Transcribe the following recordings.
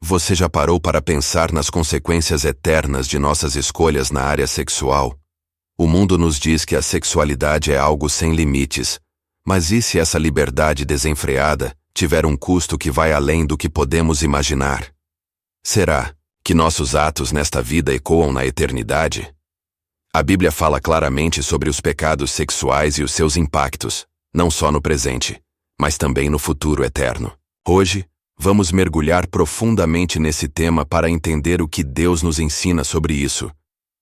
Você já parou para pensar nas consequências eternas de nossas escolhas na área sexual? O mundo nos diz que a sexualidade é algo sem limites, mas e se essa liberdade desenfreada tiver um custo que vai além do que podemos imaginar? Será que nossos atos nesta vida ecoam na eternidade? A Bíblia fala claramente sobre os pecados sexuais e os seus impactos, não só no presente, mas também no futuro eterno. Hoje, vamos mergulhar profundamente nesse tema para entender o que Deus nos ensina sobre isso,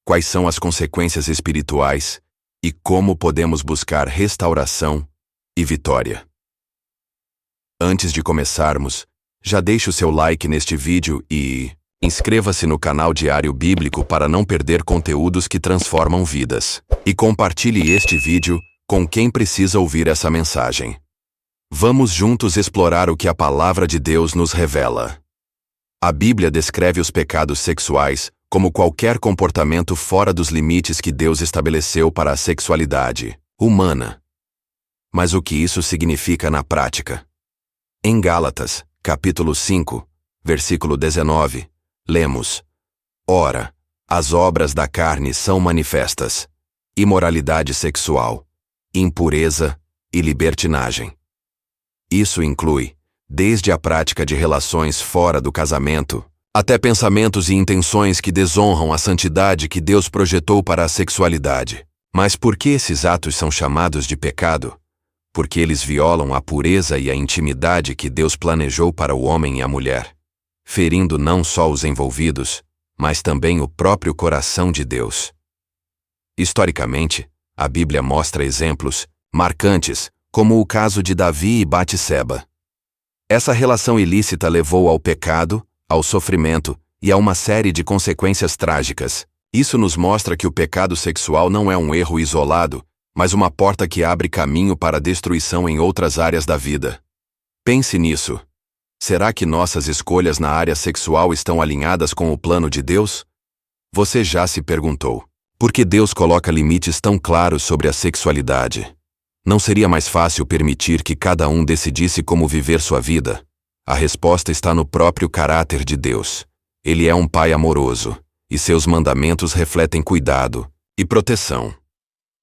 quais são as consequências espirituais e como podemos buscar restauração e vitória. Antes de começarmos, já deixe o seu like neste vídeo e inscreva-se no canal Diário Bíblico para não perder conteúdos que transformam vidas. E compartilhe este vídeo com quem precisa ouvir essa mensagem. Vamos juntos explorar o que a Palavra de Deus nos revela. A Bíblia descreve os pecados sexuais como qualquer comportamento fora dos limites que Deus estabeleceu para a sexualidade humana. Mas o que isso significa na prática? Em Gálatas, capítulo 5, versículo 19, lemos: Ora, as obras da carne são manifestas: imoralidade sexual, impureza e libertinagem. Isso inclui, desde a prática de relações fora do casamento, até pensamentos e intenções que desonram a santidade que Deus projetou para a sexualidade. Mas por que esses atos são chamados de pecado? Porque eles violam a pureza e a intimidade que Deus planejou para o homem e a mulher, ferindo não só os envolvidos, mas também o próprio coração de Deus. Historicamente, a Bíblia mostra exemplos marcantes, como o caso de Davi e Batseba. Essa relação ilícita levou ao pecado, ao sofrimento e a uma série de consequências trágicas. Isso nos mostra que o pecado sexual não é um erro isolado, mas uma porta que abre caminho para a destruição em outras áreas da vida. Pense nisso. Será que nossas escolhas na área sexual estão alinhadas com o plano de Deus? Você já se perguntou: por que Deus coloca limites tão claros sobre a sexualidade? Não seria mais fácil permitir que cada um decidisse como viver sua vida? A resposta está no próprio caráter de Deus. Ele é um Pai amoroso, e seus mandamentos refletem cuidado e proteção.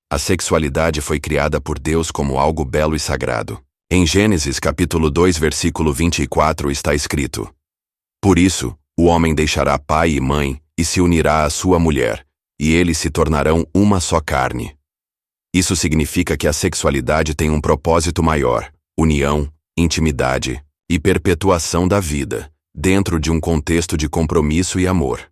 A sexualidade foi criada por Deus como algo belo e sagrado. Em Gênesis capítulo 2, versículo 24 está escrito: Por isso, o homem deixará pai e mãe e se unirá à sua mulher, e eles se tornarão uma só carne. Isso significa que a sexualidade tem um propósito maior: união, intimidade e perpetuação da vida, dentro de um contexto de compromisso e amor.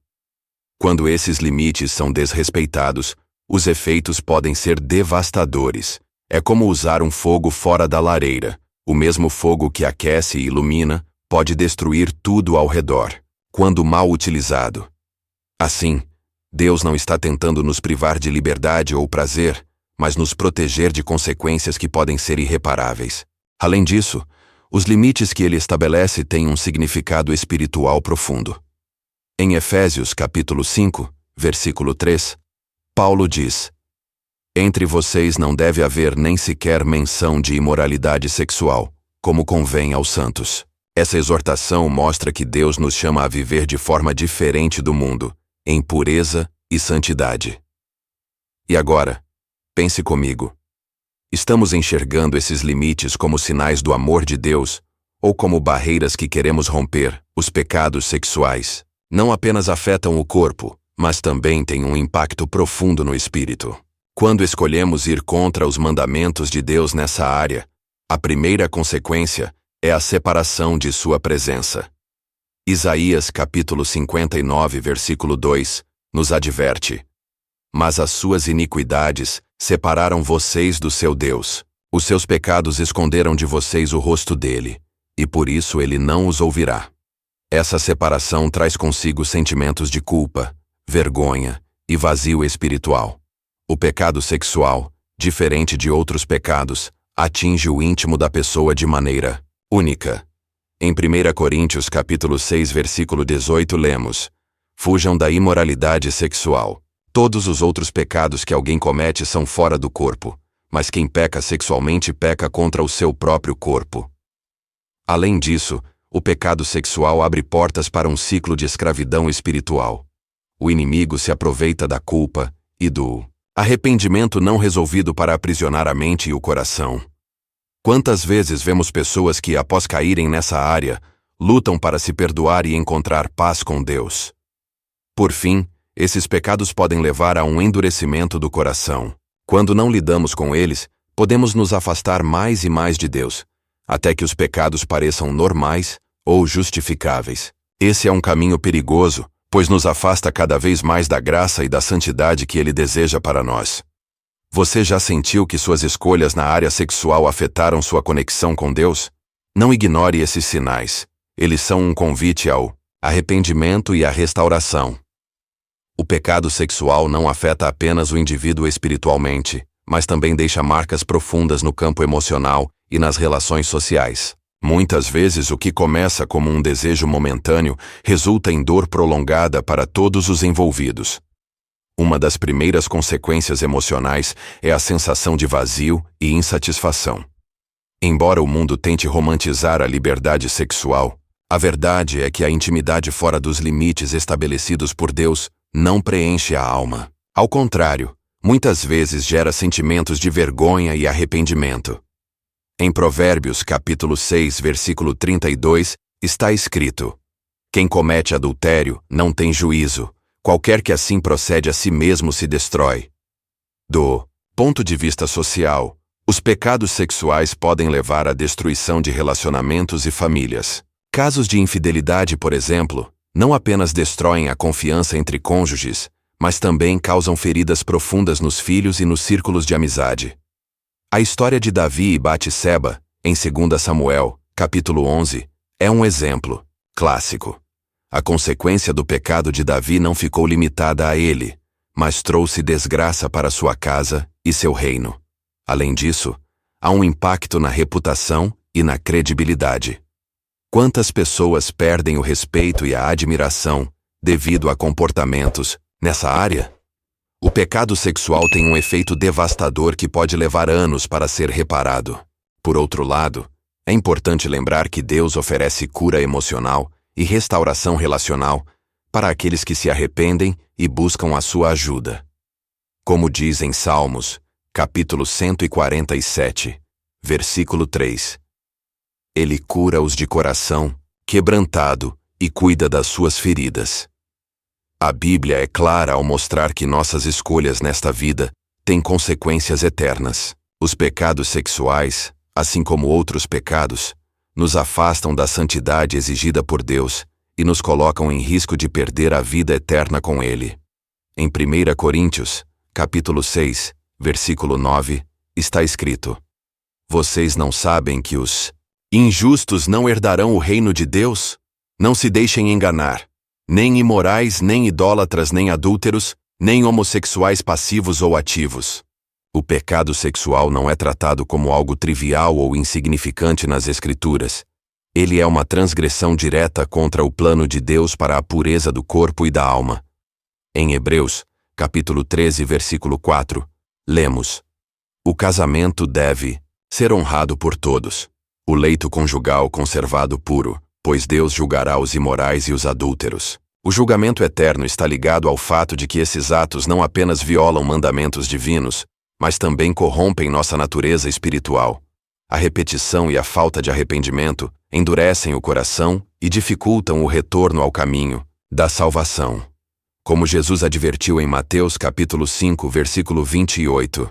Quando esses limites são desrespeitados, os efeitos podem ser devastadores. É como usar um fogo fora da lareira. O mesmo fogo que aquece e ilumina pode destruir tudo ao redor, quando mal utilizado. Assim, Deus não está tentando nos privar de liberdade ou prazer, mas nos proteger de consequências que podem ser irreparáveis. Além disso, os limites que ele estabelece têm um significado espiritual profundo. Em Efésios capítulo 5, versículo 3, Paulo diz: Entre vocês não deve haver nem sequer menção de imoralidade sexual, como convém aos santos. Essa exortação mostra que Deus nos chama a viver de forma diferente do mundo, em pureza e santidade. E agora, pense comigo. Estamos enxergando esses limites como sinais do amor de Deus ou como barreiras que queremos romper? Os pecados sexuais não apenas afetam o corpo, mas também têm um impacto profundo no espírito. Quando escolhemos ir contra os mandamentos de Deus nessa área, a primeira consequência é a separação de sua presença. Isaías capítulo 59, versículo 2, nos adverte: Mas as suas iniquidades separaram vocês do seu Deus. Os seus pecados esconderam de vocês o rosto dele, e por isso ele não os ouvirá. Essa separação traz consigo sentimentos de culpa, vergonha e vazio espiritual. O pecado sexual, diferente de outros pecados, atinge o íntimo da pessoa de maneira única. Em 1 Coríntios capítulo 6, versículo 18 lemos: Fujam da imoralidade sexual. Todos os outros pecados que alguém comete são fora do corpo, mas quem peca sexualmente peca contra o seu próprio corpo. Além disso, o pecado sexual abre portas para um ciclo de escravidão espiritual. O inimigo se aproveita da culpa e do arrependimento não resolvido para aprisionar a mente e o coração. Quantas vezes vemos pessoas que, após caírem nessa área, lutam para se perdoar e encontrar paz com Deus? Por fim, esses pecados podem levar a um endurecimento do coração. Quando não lidamos com eles, podemos nos afastar mais e mais de Deus, até que os pecados pareçam normais ou justificáveis. Esse é um caminho perigoso, pois nos afasta cada vez mais da graça e da santidade que Ele deseja para nós. Você já sentiu que suas escolhas na área sexual afetaram sua conexão com Deus? Não ignore esses sinais. Eles são um convite ao arrependimento e à restauração. O pecado sexual não afeta apenas o indivíduo espiritualmente, mas também deixa marcas profundas no campo emocional e nas relações sociais. Muitas vezes o que começa como um desejo momentâneo resulta em dor prolongada para todos os envolvidos. Uma das primeiras consequências emocionais é a sensação de vazio e insatisfação. Embora o mundo tente romantizar a liberdade sexual, a verdade é que a intimidade fora dos limites estabelecidos por Deus não preenche a alma. Ao contrário, muitas vezes gera sentimentos de vergonha e arrependimento. Em Provérbios capítulo 6, versículo 32, está escrito: quem comete adultério não tem juízo, qualquer que assim procede a si mesmo se destrói. Do ponto de vista social, os pecados sexuais podem levar à destruição de relacionamentos e famílias. Casos de infidelidade, por exemplo, não apenas destroem a confiança entre cônjuges, mas também causam feridas profundas nos filhos e nos círculos de amizade. A história de Davi e Batseba, em 2 Samuel, capítulo 11, é um exemplo clássico. A consequência do pecado de Davi não ficou limitada a ele, mas trouxe desgraça para sua casa e seu reino. Além disso, há um impacto na reputação e na credibilidade. Quantas pessoas perdem o respeito e a admiração devido a comportamentos nessa área? O pecado sexual tem um efeito devastador que pode levar anos para ser reparado. Por outro lado, é importante lembrar que Deus oferece cura emocional e restauração relacional para aqueles que se arrependem e buscam a sua ajuda. Como diz em Salmos, capítulo 147, versículo 3. Ele cura os de coração quebrantado e cuida das suas feridas. A Bíblia é clara ao mostrar que nossas escolhas nesta vida têm consequências eternas. Os pecados sexuais, assim como outros pecados, nos afastam da santidade exigida por Deus e nos colocam em risco de perder a vida eterna com Ele. Em 1 Coríntios, capítulo 6, versículo 9, está escrito: vocês não sabem que os injustos não herdarão o reino de Deus? Não se deixem enganar. Nem imorais, nem idólatras, nem adúlteros, nem homossexuais passivos ou ativos. O pecado sexual não é tratado como algo trivial ou insignificante nas Escrituras. Ele é uma transgressão direta contra o plano de Deus para a pureza do corpo e da alma. Em Hebreus, capítulo 13, versículo 4, lemos: o casamento deve ser honrado por todos, o leito conjugal conservado puro, pois Deus julgará os imorais e os adúlteros. O julgamento eterno está ligado ao fato de que esses atos não apenas violam mandamentos divinos, mas também corrompem nossa natureza espiritual. A repetição e a falta de arrependimento endurecem o coração e dificultam o retorno ao caminho da salvação. Como Jesus advertiu em Mateus capítulo 5, versículo 28.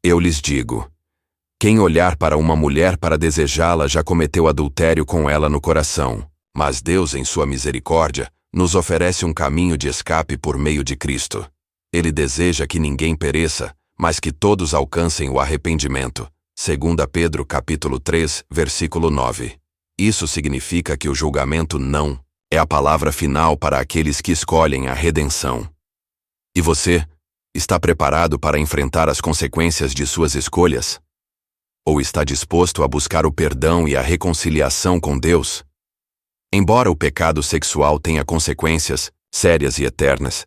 Eu lhes digo: quem olhar para uma mulher para desejá-la já cometeu adultério com ela no coração. Mas Deus, em sua misericórdia, nos oferece um caminho de escape por meio de Cristo. Ele deseja que ninguém pereça, mas que todos alcancem o arrependimento. 2 Pedro capítulo 3, versículo 9. Isso significa que o julgamento não é a palavra final para aqueles que escolhem a redenção. E você, está preparado para enfrentar as consequências de suas escolhas? Ou está disposto a buscar o perdão e a reconciliação com Deus? Embora o pecado sexual tenha consequências sérias e eternas,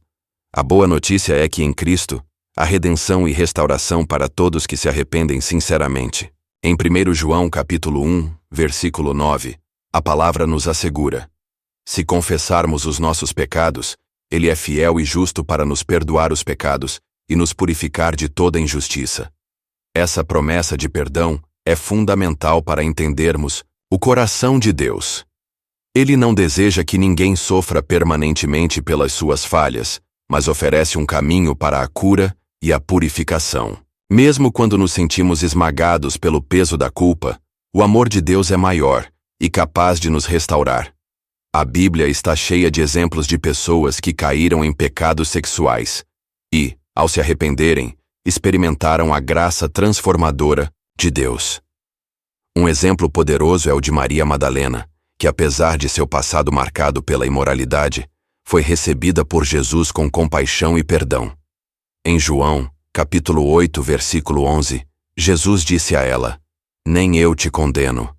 a boa notícia é que em Cristo, há redenção e restauração para todos que se arrependem sinceramente. Em 1 João capítulo 1, versículo 9, A palavra nos assegura: se confessarmos os nossos pecados, Ele é fiel e justo para nos perdoar os pecados e nos purificar de toda injustiça. Essa promessa de perdão é fundamental para entendermos o coração de Deus. Ele não deseja que ninguém sofra permanentemente pelas suas falhas, mas oferece um caminho para a cura e a purificação. Mesmo quando nos sentimos esmagados pelo peso da culpa, o amor de Deus é maior e capaz de nos restaurar. A Bíblia está cheia de exemplos de pessoas que caíram em pecados sexuais e, ao se arrependerem, experimentaram a graça transformadora de Deus. Um exemplo poderoso é o de Maria Madalena, que apesar de seu passado marcado pela imoralidade, foi recebida por Jesus com compaixão e perdão. Em João, capítulo 8, versículo 11, Jesus disse a ela: nem eu te condeno.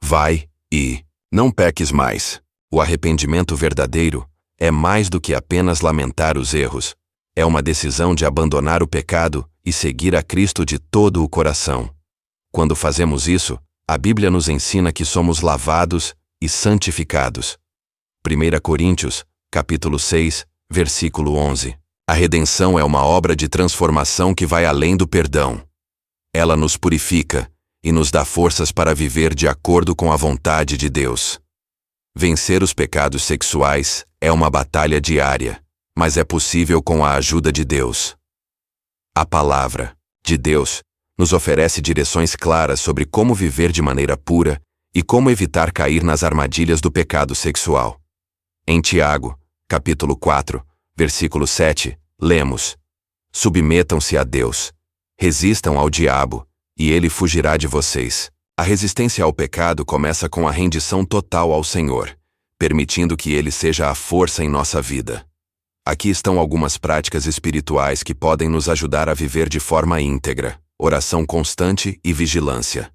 Vai e não peques mais. O arrependimento verdadeiro é mais do que apenas lamentar os erros. É uma decisão de abandonar o pecado e seguir a Cristo de todo o coração. Quando fazemos isso, a Bíblia nos ensina que somos lavados e santificados. 1 Coríntios, capítulo 6, versículo 11. A redenção é uma obra de transformação que vai além do perdão. Ela nos purifica e nos dá forças para viver de acordo com a vontade de Deus. Vencer os pecados sexuais é uma batalha diária, mas é possível com a ajuda de Deus. A palavra de Deus nos oferece direções claras sobre como viver de maneira pura e como evitar cair nas armadilhas do pecado sexual. Em Tiago, capítulo 4, versículo 7, lemos: submetam-se a Deus, resistam ao diabo, e ele fugirá de vocês. A resistência ao pecado começa com a rendição total ao Senhor, permitindo que Ele seja a força em nossa vida. Aqui estão algumas práticas espirituais que podem nos ajudar a viver de forma íntegra: oração constante e vigilância.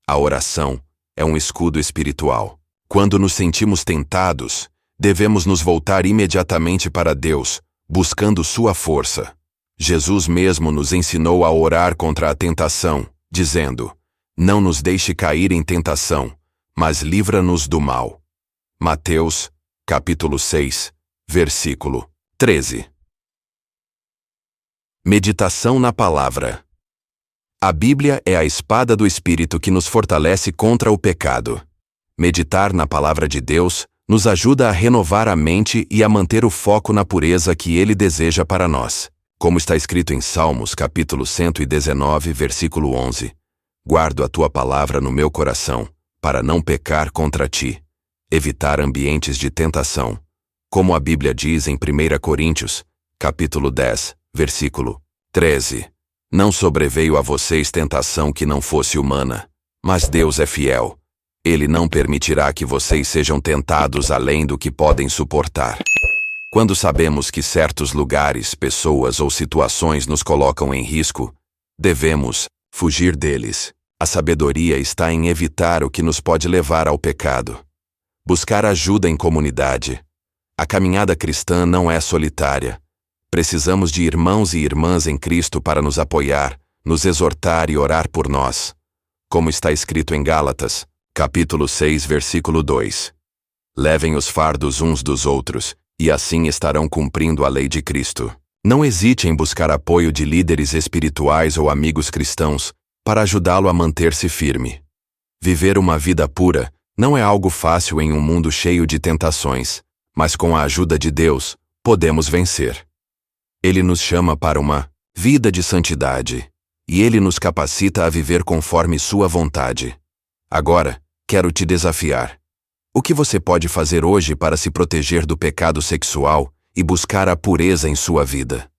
A oração é um escudo espiritual. Quando nos sentimos tentados, devemos nos voltar imediatamente para Deus, buscando sua força. Jesus mesmo nos ensinou a orar contra a tentação, dizendo: não nos deixe cair em tentação, mas livra-nos do mal. Mateus, capítulo 6, versículo 13. Meditação na palavra. A Bíblia é a espada do Espírito que nos fortalece contra o pecado. Meditar na palavra de Deus nos ajuda a renovar a mente e a manter o foco na pureza que Ele deseja para nós. Como está escrito em Salmos, capítulo 119, versículo 11. Guardo a tua palavra no meu coração, para não pecar contra ti. Evitar ambientes de tentação. Como a Bíblia diz em 1 Coríntios, capítulo 10, versículo 13. Não sobreveio a vocês tentação que não fosse humana, mas Deus é fiel. Ele não permitirá que vocês sejam tentados além do que podem suportar. Quando sabemos que certos lugares, pessoas ou situações nos colocam em risco, devemos fugir deles. A sabedoria está em evitar o que nos pode levar ao pecado. Buscar ajuda em comunidade. A caminhada cristã não é solitária. Precisamos de irmãos e irmãs em Cristo para nos apoiar, nos exortar e orar por nós. Como está escrito em Gálatas, capítulo 6, versículo 2. Levem os fardos uns dos outros, e assim estarão cumprindo a lei de Cristo. Não hesite em buscar apoio de líderes espirituais ou amigos cristãos para ajudá-lo a manter-se firme. Viver uma vida pura não é algo fácil em um mundo cheio de tentações, mas com a ajuda de Deus, podemos vencer. Ele nos chama para uma vida de santidade, e Ele nos capacita a viver conforme sua vontade. Agora, quero te desafiar. O que você pode fazer hoje para se proteger do pecado sexual e buscar a pureza em sua vida?